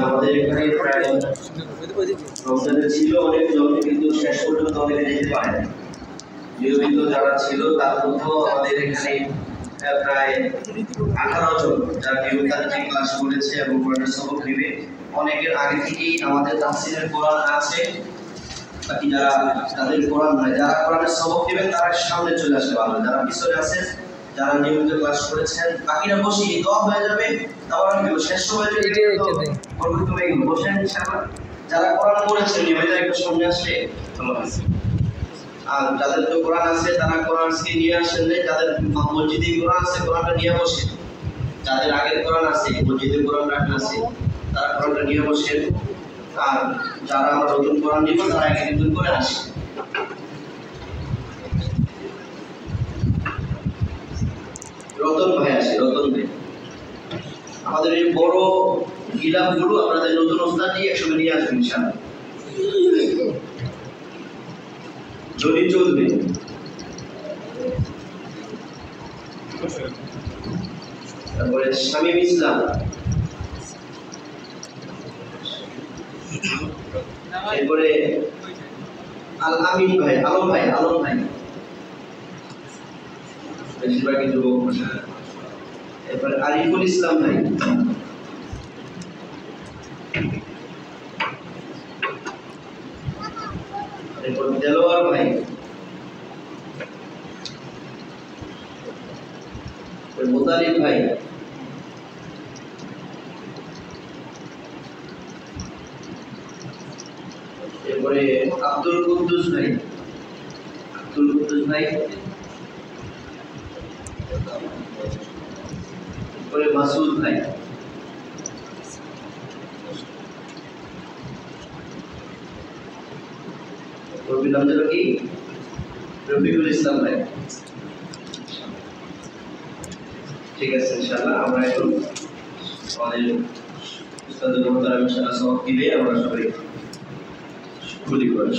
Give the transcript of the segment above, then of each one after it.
আমাদের এখানে প্রায় রমজানের ছিল অনেকজন, কিন্তু শেষ পর্যন্ত অনেকে যেতে পারে না। নিয়মিত যারা ছিল তার মধ্যেও আমাদের এখানে প্রায় 18 জন যারা নিয়মিত ক্লাস করেছে এবং কোরআনের সবক নেবে। অনেকের আগে থেকেই আমাদের তাফসীরের কোরআন আছে, বাকি যারা তাদের কোরআন নাই, যারা কোরআনের সবক নেবেন তারা সামনে চলে আসলে ভালো। যারা পিছনে আছেন, যারা নিয়মিত ক্লাস করেছেন, বাকিরা বসে দোয়া হয়ে যাবে, তারপর আমি শেষ সময় চলে বসেন ইনশাআল্লাহ। যারা কোরআন পড়েছেন নিয়মিত একটু সামনে আসলে ভালো হয়। আর যাদের তো কোরআন আছে তারা কোরআন নিয়ে আসেন, যাদের মসজিদে কোরআন আছে কোরআনটা নিয়ে বসে, যাদের আগের কোরআন আছে মসজিদে কোরআন রাখা আছে তারা কোরআনটা নিয়ে বসেন। আর যারা আমরা নতুন কোরআন নিব তারা আগে নতুন করে আসে। রতন ভাই আছে, রতন ভাই আমাদের এই বড় গিলাপগুলো আপনাদের নতুন ওস্তাদ একসঙ্গে নিয়ে আসবেন ইনশাআল্লাহ। জনি চৌধুরী, তারপরে শামীম ইসলাম, এরপরে আল আমিন ভাই, আলম ভাই, আলম ভাই বেশিরভাগই যুবক। এরপরে আরিফুল ইসলাম ভাই, এরপর দেলোয়ার ভাই, মোতালিব ভাই, এরপরে আব্দুল কুদ্দুস ভাই, আব্দুল কুদ্দুস ভাই, এরপরে মাসুদ ভাই, রফিকুল ইসলাম ভাই। ঠিক আছে ইনশাআল্লাহ আমরা এখন আমাদের উস্তাদের মোহতারাম ইনশাআল্লাহ সবক দিলে আমরা সবাই শুকরি করি।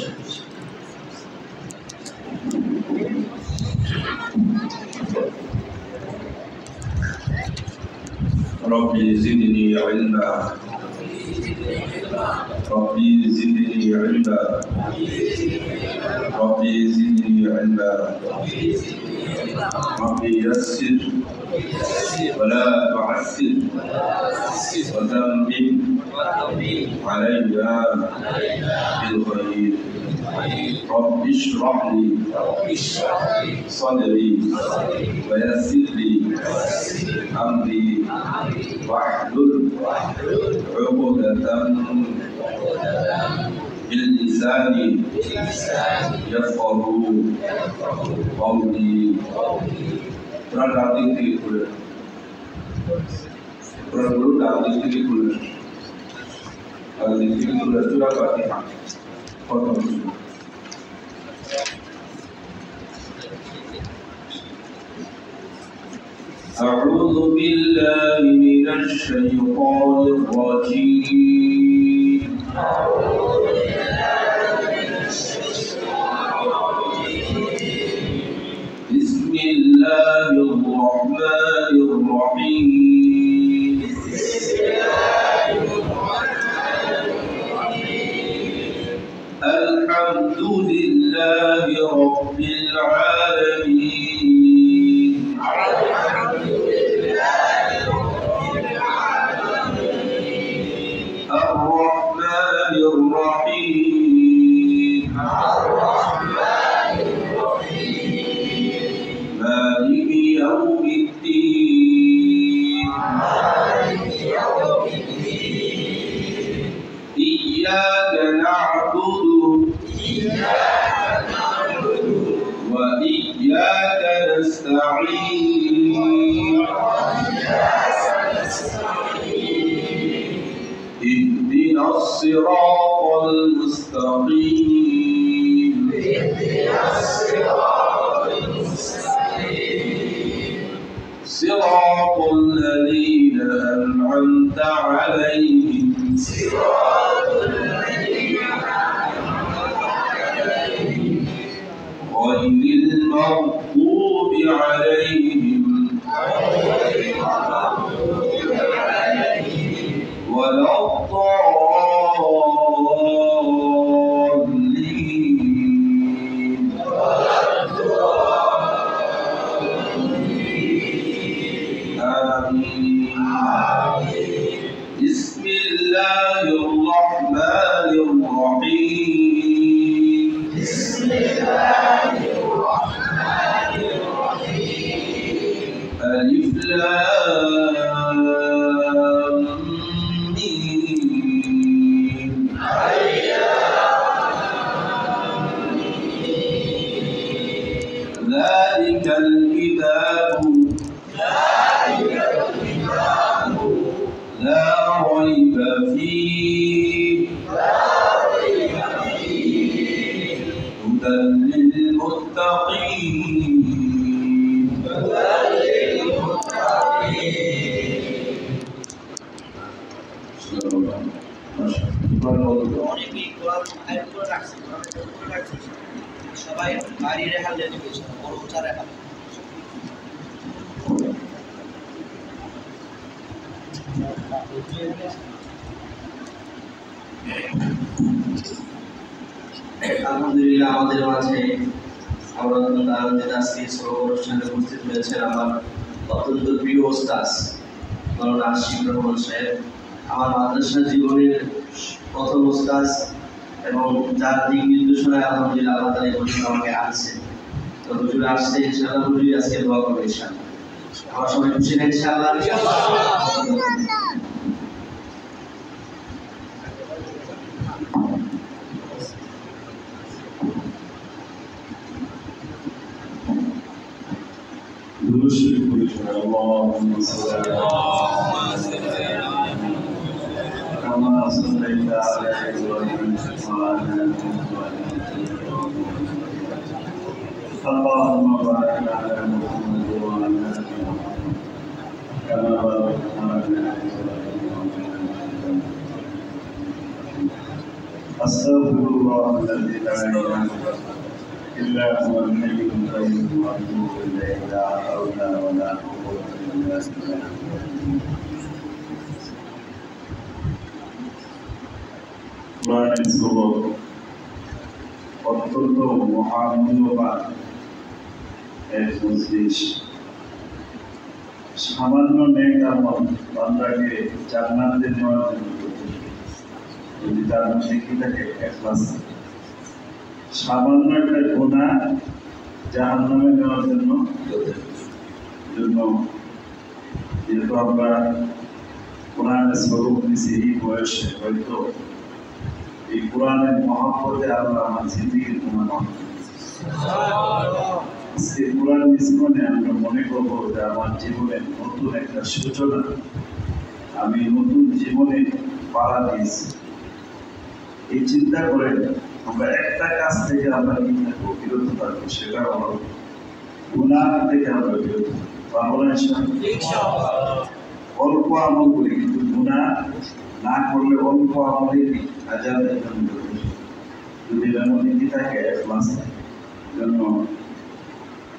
ربي زدني علما ربي زدني علما ربي زدني علما ربي يسر ولا تعسر وتمم علينا بالخير رب اشرح لي صدري ويسر لي أمري واحلل عقدة باللسان يفقه قولي Quran ডান দিক থেকে খুলে, Quranগুলো ডান দিক থেকে খুলে, ডান দিক থেকে খুলে সূরা ফাতিহা প্রথম সূরা। أعوذ بالله من الشيطان الرجيم بسم الله الرحمن الرحيم الحمد لله رب العالمين الرحمن الرحيم مالك يوم الدين إياك نعبد وإياك نستعين اهدنا الصراط المستقيم صراط الذين أنعمت عليهم غير المغضوب عليهم آمين بسم الله الرحمن الرحيم بسم الله الرحمن الرحيم ألف لام ميم ذلك الكتاب لا ريب فيه هدى للمتقين অনেকেই কোরআন আয়াত করে রাখছে, সবাই বাড়ি রেখা লেগে গেছে, বড় উঁচা রেখা। আলহামদুলিল্লাহ আমাদের মাঝে আমরা অত্যন্ত আনন্দিত আজকে শ্রম অনুষ্ঠানে উপস্থিত হয়েছেন আমার অত্যন্ত প্রিয় ওস্তাদ মাওলানা আশিক রহমান সাহেব, আমার মাদ্রাসা জীবনের প্রথম ওস্তাদ এবং যার দিক নির্দেশনায় আলহামদুলিল্লাহ আল্লাহ তাআলা এই পর্যন্ত আমাকে আনছে। তো হুজুর আসছে ইনশাআল্লাহ, হুজুরই আজকে দোয়া করবে ইনশাআল্লাহ। আমরা সবাই খুশি না ইনশাআল্লাহ? اللهم صل على كما صليت على ابراهيم وعلى ال اللهم بارك على محمد وعلى ال محمد كما باركت على ابراهيم وعلى ال استغفر الله الذي لا اله إلا هو الحي القيوم وأتوب إليه لا حول ولا قوة إلا بالله কোরআনের সবক অত্যন্ত মহামূল্যবান এক মজলিস। সামান্য নেক আমল বান্দাকে জান্নাতে নেওয়ার জন্য, যদি তার মধ্যে কি থাকে ইখলাস, সামান্য একটা গুনাহ জাহান্নামে নেওয়ার জন্য যেহেতু আমরা কোরআনের স্বরূপ নিছি এই বয়সে, হয়তো এই কোরআনের মহব্বতে আল্লাহ আমার জিন্দিগির গুনাহ মাফ করে দিয়েছে। এই কোরআন জীবনে আমরা মনে করবো যে আমার জীবনে নতুন একটা সূচনা, আমি নতুন জীবনে পাড়া দিয়েছি। এই চিন্তা করে আমরা একটা কাজ থেকে আমরা কি থাকবো, বিরত থাকবো, সেটা হলো গুনাহ থেকে আমরা বিরত থাকবো। অল্প আমল করি কিন্তু গুনাহ না করলে অল্প আমলে হাজার যদি এর মধ্যে কি থাকে ইখলাস থাকে, জন্য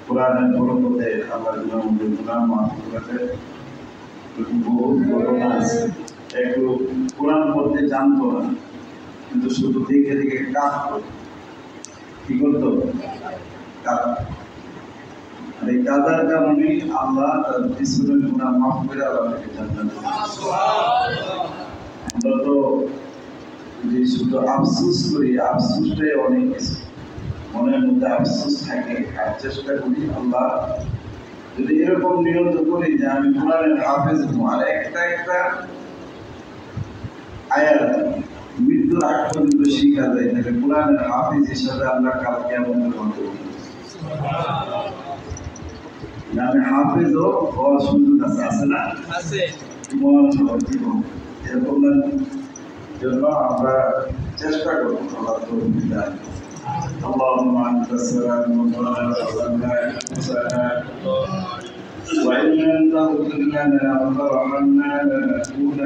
কোরআনের বরকতে আল্লাহ আমাদের গুনাহ মাফ করে দেয়। বহুত ঘটনা আছে, একটু কোরআন পড়তে জানতো না কিন্তু শুধু দেখে দেখে কাঁদতো। কি করতো? কাঁদতো। আর এই কাঁদার কারণে আল্লাহ তার পিছনের গুনাহ মাফ করে আল্লাহকে জান্নাতে দিয়েছে। আমরা তো যদি শুধু আফসোস করি, আফসোসটাই অনেক কিছু, মনের মধ্যে আফসোস থাকে, আর চেষ্টা করি আল্লাহ যদি এরকম নিয়ত করি যে আমি কোরআনের হাফেজ হবো, আর একটা একটা আয়াত মৃত্যুর আগ পর্যন্ত শিখা যায়, তাহলে কোরআনের হাফেজ হিসাবে আমরা কাল কিয়ামতের মধ্যে আমি হাফেজও হওয়ার সুযোগ আছে না? জীবন এরকম জন্য আমরা চেষ্টা করবো। আল্লাহ তৌফিক দান। اللهم انت السلام وبارك على السلام وإن لم تغفر لنا وترحمنا لنكونن